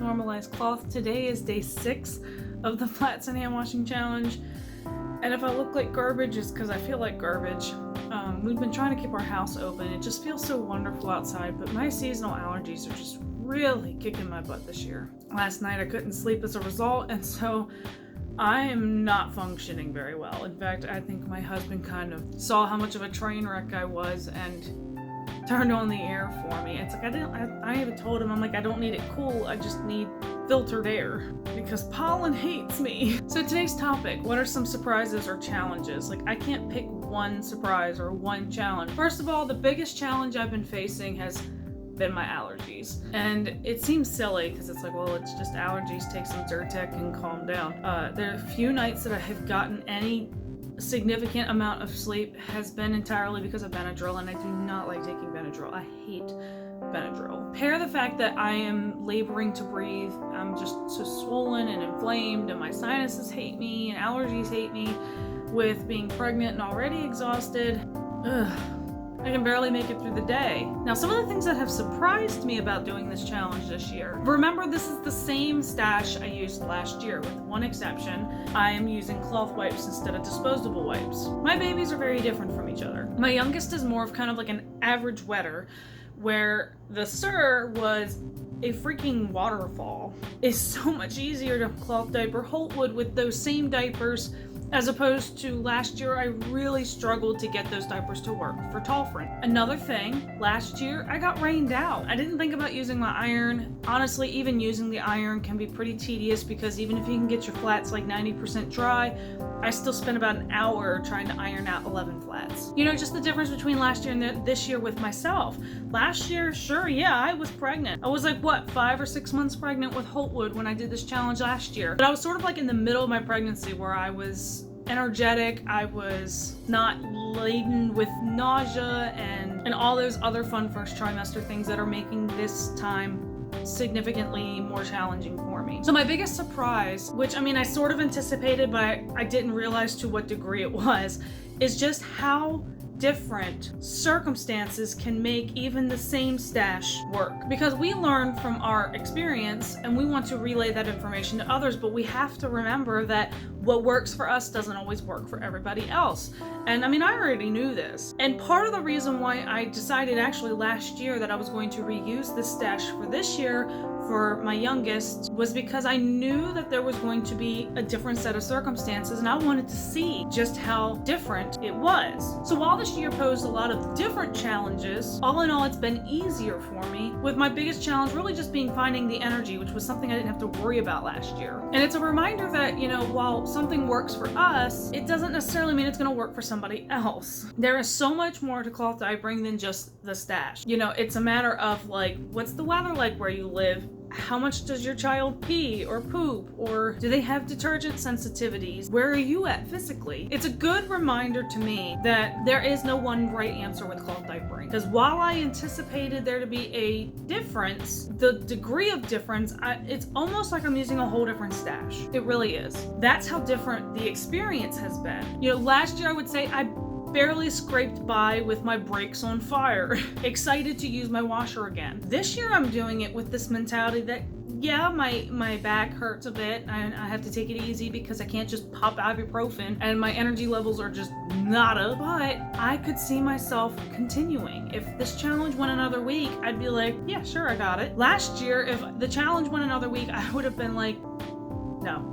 normalized cloth. Today is day 6 of the Flats and Handwashing Challenge. And if I look like garbage, it's because I feel like garbage. We've been trying to keep our house open. It just feels so wonderful outside, but my seasonal allergies are just really kicking my butt this year. Last night I couldn't sleep as a result, and so I am not functioning very well. In fact, I think my husband kind of saw how much of a train wreck I was and turned on the air for me. It's like I even told him, I'm like, I don't need it cool, I just need filtered air because pollen hates me. So today's topic, what are some surprises or challenges? Like, I can't pick one surprise or one challenge. First of all, the biggest challenge I've been facing has been my allergies. And it seems silly because it's like, well, it's just allergies, take some Zyrtec and calm down. There are a few nights that I have gotten any significant amount of sleep has been entirely because of Benadryl, and I do not like taking Benadryl. I hate Benadryl. Pair the fact that I am laboring to breathe, I'm just so swollen and inflamed, and my sinuses hate me, and allergies hate me, with being pregnant and already exhausted. I can barely make it through the day. Now, some of the things that have surprised me about doing this challenge this year. Remember, this is the same stash I used last year, with one exception. I am using cloth wipes instead of disposable wipes. My babies are very different from each other. My youngest is more of kind of like an average wetter, where the Sir was a freaking waterfall. It's so much easier to cloth diaper Holtwood with those same diapers, as opposed to last year, I really struggled to get those diapers to work for Tallfriend. Another thing, last year I got rained out. I didn't think about using my iron. Honestly, even using the iron can be pretty tedious because even if you can get your flats like 90% dry, I still spent about an hour trying to iron out 11 flats. You know, just the difference between last year and this year with myself. Last year, sure, yeah, I was pregnant. I was like, what, 5 or 6 months pregnant with Holtwood when I did this challenge last year. But I was sort of like in the middle of my pregnancy where I was energetic, I was not laden with nausea and all those other fun first trimester things that are making this time significantly more challenging for me. So my biggest surprise, which I mean I sort of anticipated but I didn't realize to what degree it was, is just how different circumstances can make even the same stash work. Because we learn from our experience and we want to relay that information to others, but we have to remember that what works for us doesn't always work for everybody else. And I mean, I already knew this. And part of the reason why I decided actually last year that I was going to reuse this stash for this year for my youngest was because I knew that there was going to be a different set of circumstances and I wanted to see just how different it was. So while this year posed a lot of different challenges, all in all it's been easier for me, with my biggest challenge really just being finding the energy, which was something I didn't have to worry about last year. And it's a reminder that, you know, while something works for us, it doesn't necessarily mean it's going to work for somebody else. There is so much more to cloth diapering than just the stash. You know, it's a matter of like, what's the weather like where you live? How much does your child pee or poop? Or do they have detergent sensitivities? Where are you at physically? It's a good reminder to me that there is no one right answer with cloth diapering. Because while I anticipated there to be a difference, the degree of difference, it's almost like I'm using a whole different stash. It really is. That's how different the experience has been. You know, last year I would say I barely scraped by with my brakes on fire, excited to use my washer again. This year I'm doing it with this mentality that, yeah, my back hurts a bit and I have to take it easy because I can't just pop ibuprofen and my energy levels are just nada, but I could see myself continuing. If this challenge went another week, I'd be like, yeah, sure, I got it. Last year, if the challenge went another week, I would have been like, no,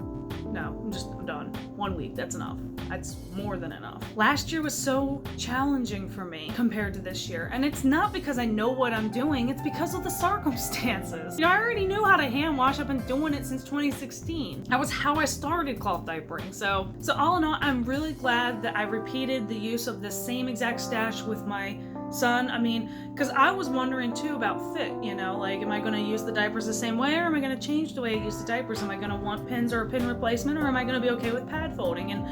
I'm done. 1 week, that's enough. That's more than enough. Last year was so challenging for me compared to this year. And it's not because I know what I'm doing, it's because of the circumstances. You know, I already knew how to hand wash. I've been doing it since 2016. That was how I started cloth diapering. So all in all, I'm really glad that I repeated the use of the same exact stash with my son. I mean, because I was wondering too about fit, you know, like, am I going to use the diapers the same way, or am I going to change the way I use the diapers? Am I going to want pins or a pin replacement, or am I going to be okay with pad folding? And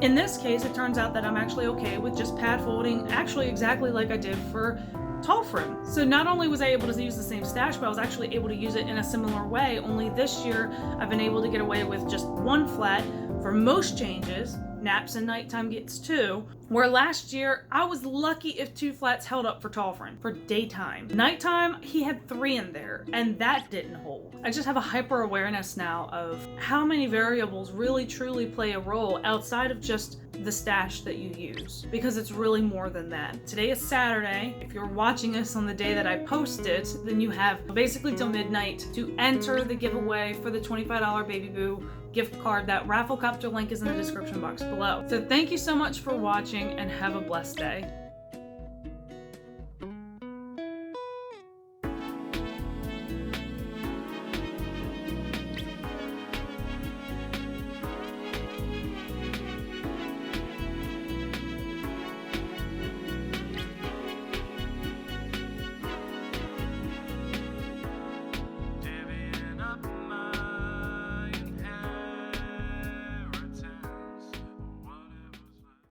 in this case, it turns out that I'm actually okay with just pad folding, actually exactly like I did for Tallfriend. So not only was I able to use the same stash, but I was actually able to use it in a similar way, only this year I've been able to get away with just one flat for most changes, naps and nighttime gets 2. Where last year, I was lucky if 2 flats held up for tall friend for daytime. Nighttime, he had 3 in there, and that didn't hold. I just have a hyper awareness now of how many variables really truly play a role outside of just the stash that you use, because it's really more than that. Today is Saturday. If you're watching this on the day that I post it, then you have basically till midnight to enter the giveaway for the $25 Bebeboo gift card. That Rafflecopter link is in the description box below. So thank you so much for watching and have a blessed day.